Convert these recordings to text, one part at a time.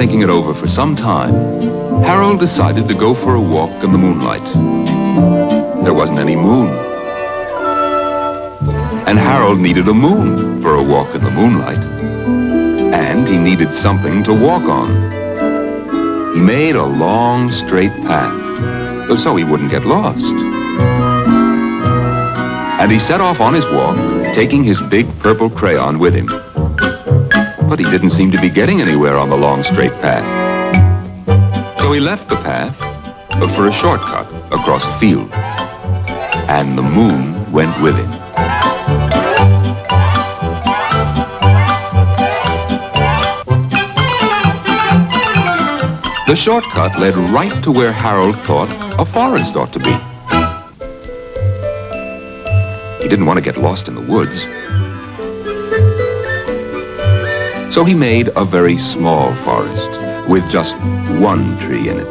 thinking it over for some time, Harold decided to go for a walk in the moonlight. There wasn't any moon. And Harold needed a moon for a walk in the moonlight. And he needed something to walk on. He made a long, straight path, so he wouldn't get lost. And he set off on his walk, taking his big purple crayon with him. But he didn't seem to be getting anywhere on the long, straight path. So he left the path for a shortcut across a field. And the moon went with him. The shortcut led right to where Harold thought a forest ought to be. He didn't want to get lost in the woods. So he made a very small forest with just one tree in it.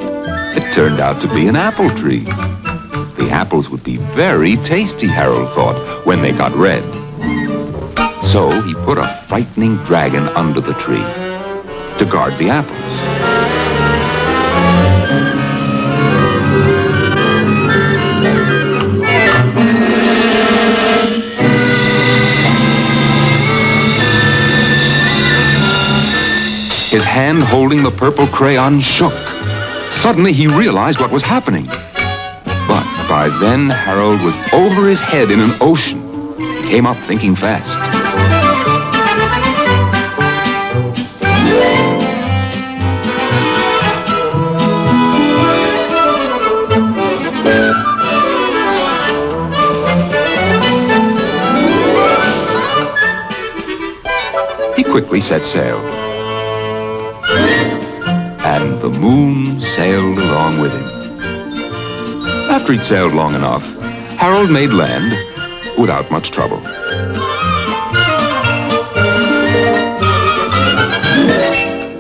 It turned out to be an apple tree. The apples would be very tasty, Harold thought, when they got red. So he put a frightening dragon under the tree to guard the apples. His hand holding the purple crayon shook. Suddenly he realized what was happening. But by then Harold was over his head in an ocean. He came up thinking fast. He quickly set sail. And the moon sailed along with him. After he'd sailed long enough, Harold made land without much trouble.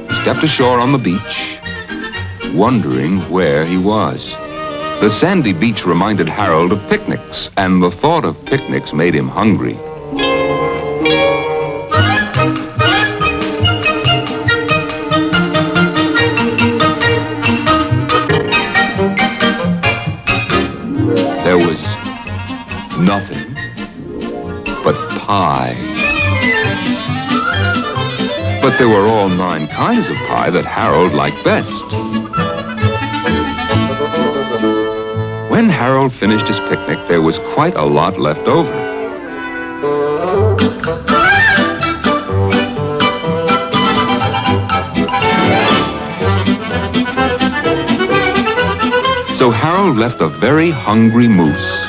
He stepped ashore on the beach, wondering where he was. The sandy beach reminded Harold of picnics, and the thought of picnics made him hungry. There was nothing but pie. But there were all 9 kinds of pie that Harold liked best. When Harold finished his picnic, there was quite a lot left over. So Harold left a very hungry moose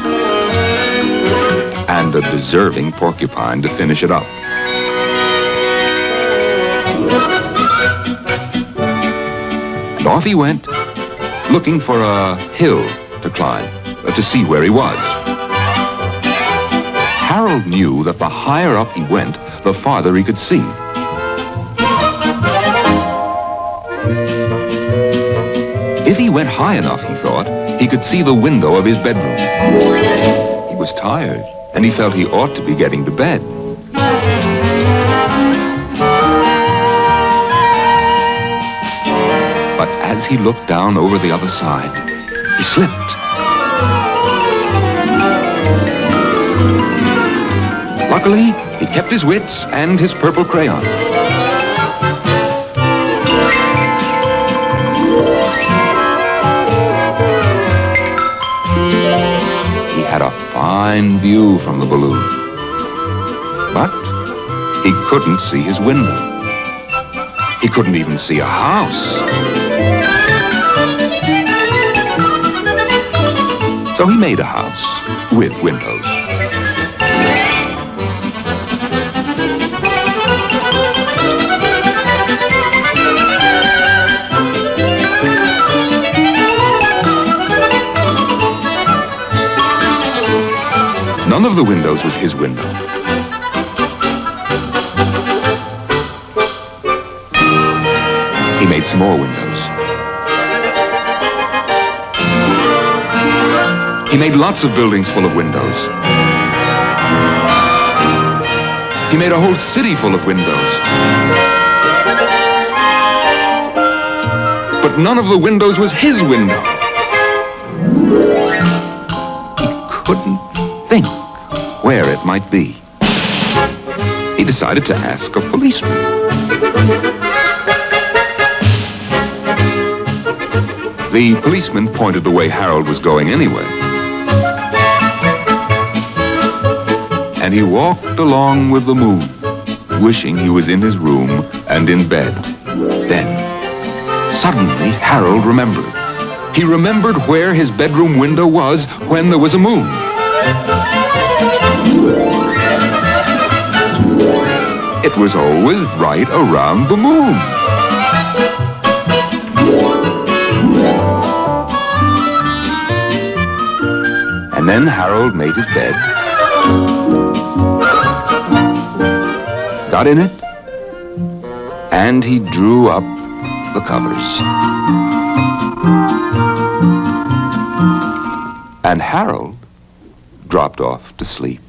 and a deserving porcupine to finish it up. And off he went, looking for a hill to climb, to see where he was. Harold knew that the higher up he went, the farther he could see. If he went high enough, he thought, he could see the window of his bedroom. He was tired, and he felt he ought to be getting to bed. But as he looked down over the other side, he slipped. Luckily, he kept his wits and his purple crayon. He had a fine view from the balloon, but he couldn't see his window. He couldn't even see a house. So he made a house with windows. None of the windows was his window. He made some more windows. He made lots of buildings full of windows. He made a whole city full of windows. but none of the windows was his window. He couldn't think where it might be. He decided to ask a policeman. The policeman pointed the way Harold was going anyway. And he walked along with the moon, wishing he was in his room and in bed. Then, suddenly, Harold remembered. He remembered where his bedroom window was when there was a moon. It was always right around the moon. And then Harold made his bed, got in it, and he drew up the covers. And Harold dropped off to sleep.